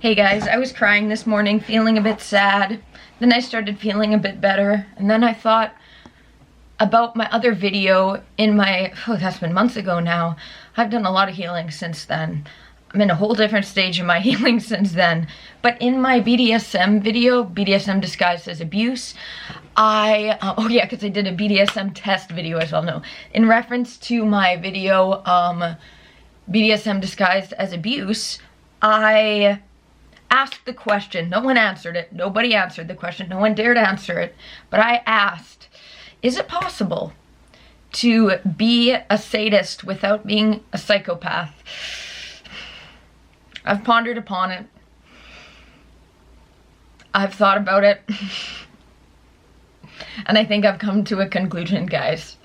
Hey guys, I was crying this morning, feeling a bit sad. Then I started feeling a bit better. And then I thought about my other video in my, that's been months ago now. I've done a lot of healing since then. I'm in a whole different stage of my healing since then. But in my BDSM video, BDSM disguised as abuse, because I did a BDSM test video as well. No, in reference to my video, BDSM disguised as abuse, I asked the question. No one answered it. Nobody answered the question. No one dared answer it. But I asked, is it possible to be a sadist without being a psychopath? I've pondered upon it. I've thought about it. And I think I've come to a conclusion, guys.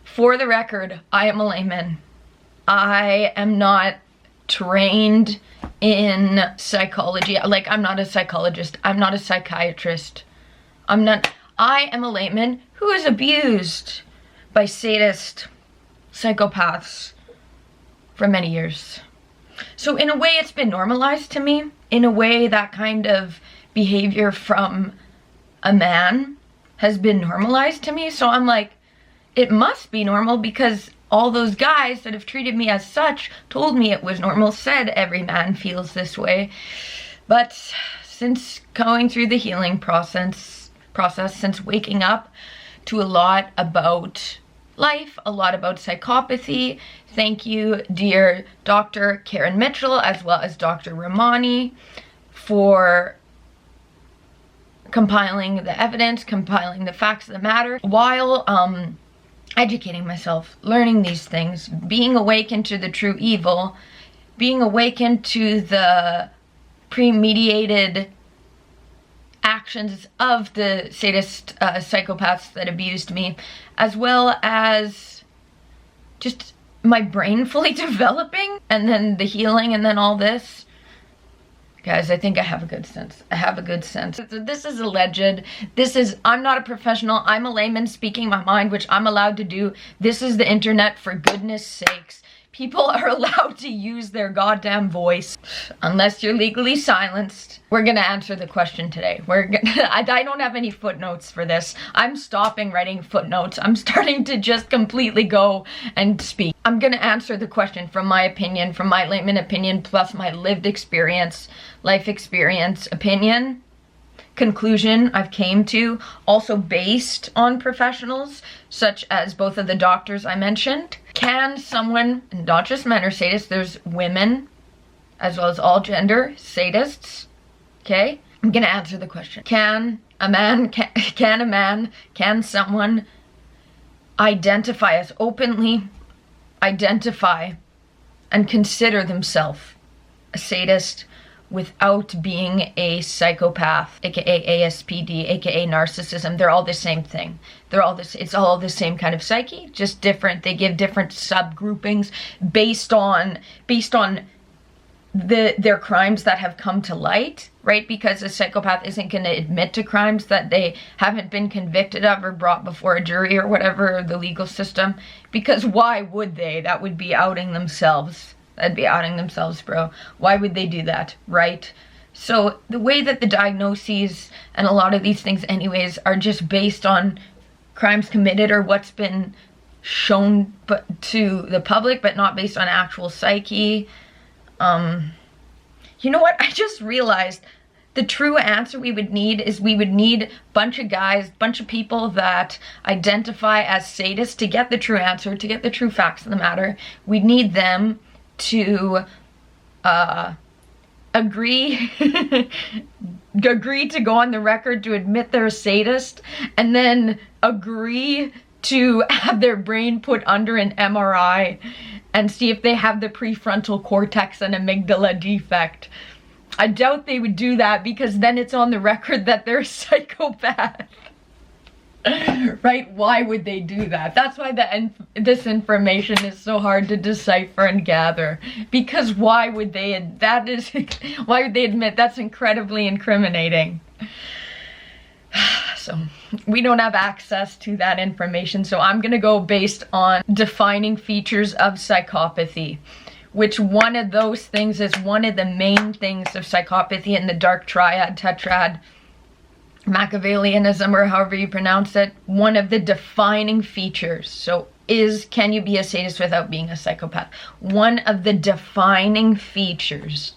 For the record, I am a layman. I am not trained in psychology. Like, I'm not a psychologist. I'm not a psychiatrist. I am a layman who is abused by sadist psychopaths for many years. So in a way, it's been normalized to me. In a way, that kind of behavior from a man has been normalized to me. So I'm like, it must be normal because all those guys that have treated me as such told me it was normal, said every man feels this way. But since going through the healing process, since waking up to a lot about life, a lot about psychopathy, thank you, dear Dr. Karen Mitchell, as well as Dr. Ramani, for compiling the evidence, compiling the facts of the matter, while educating myself, learning these things, being awakened to the true evil, being awakened to the premeditated actions of the sadist psychopaths that abused me, as well as just my brain fully developing, and then the healing, and then all this. Guys, I think I have a good sense. I have a good sense. This is alleged. I'm not a professional. I'm a layman speaking my mind, which I'm allowed to do. This is the internet, for goodness sakes. People are allowed to use their goddamn voice. Unless you're legally silenced. We're gonna answer the question today. I don't have any footnotes for this. I'm stopping writing footnotes. I'm starting to just completely go and speak. I'm gonna answer the question from my opinion, from my layman opinion, plus my lived experience, life experience opinion, conclusion I've came to, also based on professionals, such as both of the doctors I mentioned. Can someone, not just men are sadists, there's women, as well as all gender sadists, okay? I'm gonna answer the question. Can someone identify as openly identify and consider themselves a sadist without being a psychopath, aka ASPD, aka narcissism? They're all the same thing. It's all the same kind of psyche, just different. They give different subgroupings based on their crimes that have come to light, right? Because a psychopath isn't going to admit to crimes that they haven't been convicted of or brought before a jury or whatever, the legal system. Because why would they? That would be outing themselves. That'd be outing themselves, bro. Why would they do that, right? So the way that the diagnoses and a lot of these things anyways are just based on crimes committed or what's been shown to the public, but not based on actual psyche. You know what? I just realized the true answer we would need is we would need a bunch of guys, bunch of people that identify as sadists to get the true answer, to get the true facts of the matter. We'd need them to agree to go on the record to admit they're a sadist, and then agree to have their brain put under an MRI and see if they have the prefrontal cortex and amygdala defect. I doubt they would do that, because then it's on the record that they're a psychopath. Right? Why would they do that? That's why this information is so hard to decipher and gather. Because why would they admit that's incredibly incriminating? So we don't have access to that information, so I'm gonna go based on defining features of psychopathy, which one of those things is one of the main things of psychopathy and the dark triad, tetrad, Machiavellianism, or however you pronounce it. One of the defining features. So can you be a sadist without being a psychopath? One of the defining features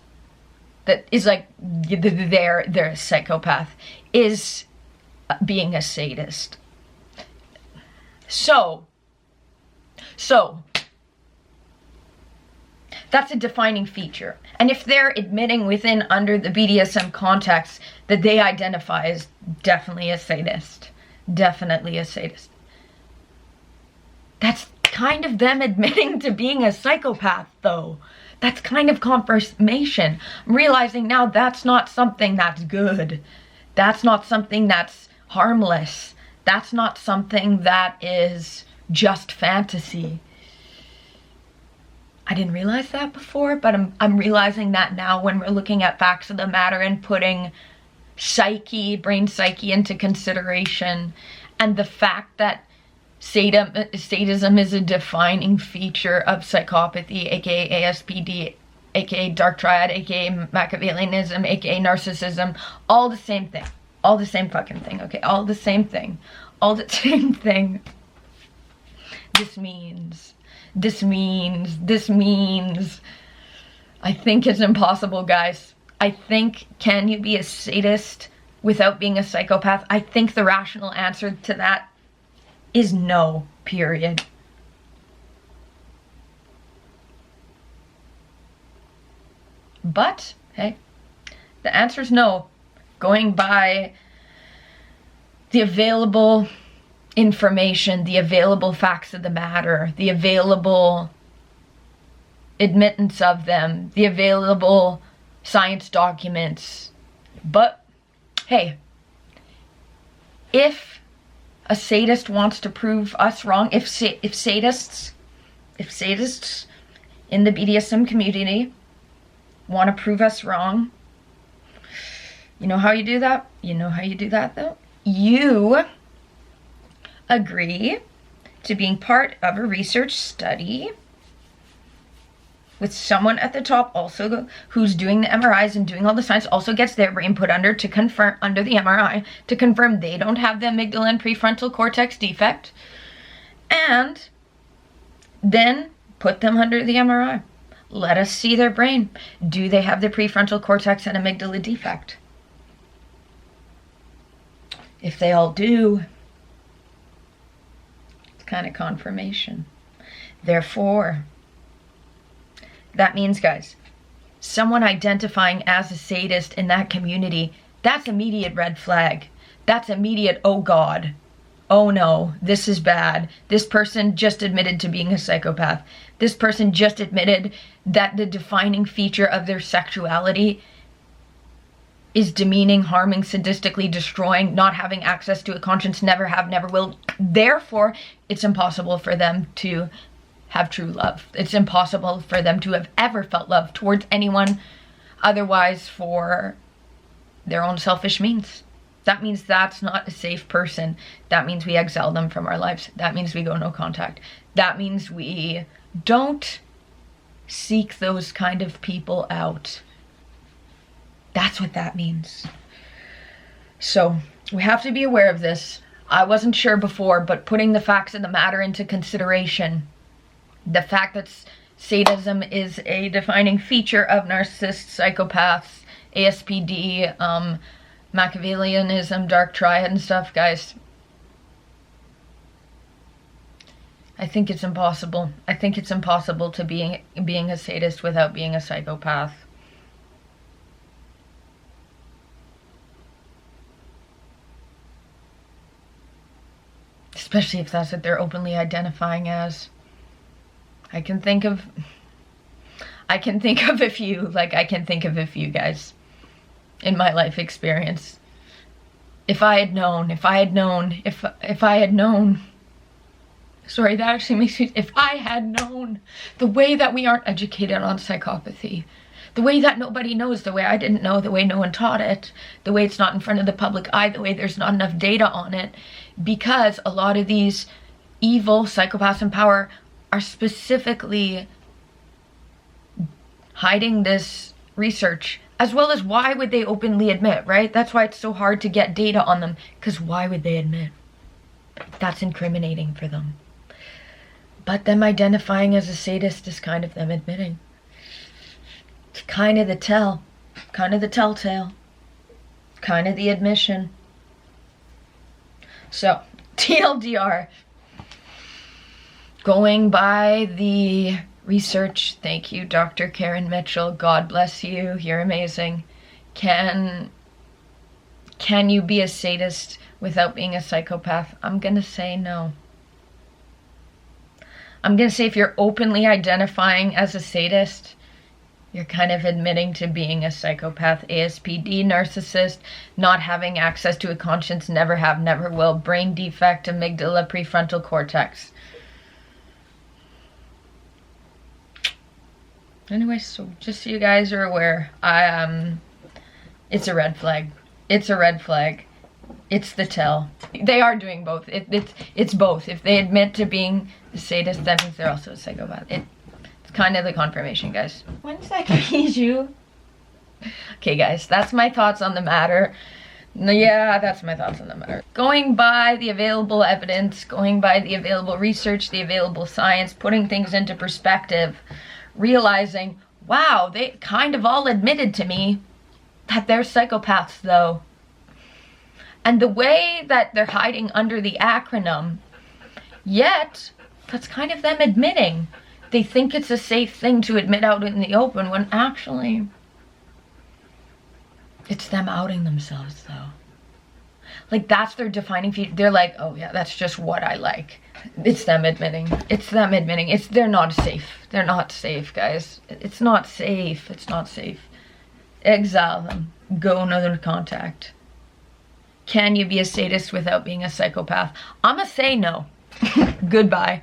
that is like they're a psychopath is being a sadist. So that's a defining feature. And if they're admitting under the BDSM context that they identify as definitely a sadist, that's kind of them admitting to being a psychopath, though. That's kind of confirmation. I'm realizing now that's not something that's good. That's not something that's harmless. That's not something that is just fantasy. I didn't realize that before, but I'm realizing that now when we're looking at facts of the matter and putting brain psyche into consideration, and the fact that sadism is a defining feature of psychopathy, aka ASPD, aka dark triad, aka Machiavellianism, aka narcissism, all the same thing. All the same fucking thing, okay? All the same thing. All the same thing. This means. I think it's impossible, guys. I think, can you be a sadist without being a psychopath? I think the rational answer to that is no, period. But, hey, the answer is no. Going by the available information, the available facts of the matter, the available admittance of them, the available science documents. But, hey, if a sadist wants to prove us wrong, if sadists in the BDSM community want to prove us wrong, you know how you do that? You know how you do that, though? You agree to being part of a research study with someone at the top also who's doing the MRIs and doing all the science, also gets their brain put under the MRI to confirm they don't have the amygdala and prefrontal cortex defect, and then put them under the MRI. Let us see their brain. Do they have the prefrontal cortex and amygdala defect? If they all do, it's kind of confirmation. Therefore, that means, guys, someone identifying as a sadist in that community, that's immediate red flag. That's immediate, oh God, oh no, this is bad. This person just admitted to being a psychopath. This person just admitted that the defining feature of their sexuality is demeaning, harming, sadistically destroying, not having access to a conscience, never have, never will. Therefore, it's impossible for them to have true love. It's impossible for them to have ever felt love towards anyone otherwise for their own selfish means. That means that's not a safe person. That means we exile them from our lives. That means we go no contact. That means we don't seek those kind of people out. That's what that means. So we have to be aware of this. I wasn't sure before, but putting the facts of the matter into consideration, the fact that sadism is a defining feature of narcissists, psychopaths, ASPD, Machiavellianism, dark triad and stuff, guys, I think it's impossible. I think it's impossible to being a sadist without being a psychopath. Especially if that's what they're openly identifying as. I can think of a few, guys, in my life experience. If I had known, sorry, that actually makes me, if I had known the way that we aren't educated on psychopathy, the way that nobody knows, the way I didn't know, the way no one taught it, the way it's not in front of the public eye, the way there's not enough data on it, because a lot of these evil psychopaths in power are specifically hiding this research, as well as why would they openly admit, right? That's why it's so hard to get data on them, because why would they admit? That's incriminating for them. But them identifying as a sadist is kind of them admitting. It's kind of the telltale, kind of the admission. So, TLDR, going by the research, thank you, Dr. Karen Mitchell, God bless you, you're amazing. Can you be a sadist without being a psychopath? I'm gonna say no. I'm gonna say if you're openly identifying as a sadist, you're kind of admitting to being a psychopath, ASPD, narcissist, not having access to a conscience, never have, never will, brain defect, amygdala, prefrontal cortex. Anyway, so just so you guys are aware, it's a red flag. It's a red flag. It's the tell. They are doing both. It's both. If they admit to being a sadist, that means they're also a psychopath. It's kind of the confirmation, guys. 1 second, you. Okay, guys, that's my thoughts on the matter. Yeah, that's my thoughts on the matter. Going by the available evidence, going by the available research, the available science, putting things into perspective, realizing, wow, they kind of all admitted to me that they're psychopaths, though. And the way that they're hiding under the acronym, yet, that's kind of them admitting. They think it's a safe thing to admit out in the open, when actually, it's them outing themselves, though. Like, that's their defining feature. They're like, oh yeah, that's just what I like. It's them admitting. It's them admitting. They're not safe. They're not safe, guys. It's not safe. It's not safe. Exile them. Go another contact. Can you be a sadist without being a psychopath? I'ma say no. Goodbye.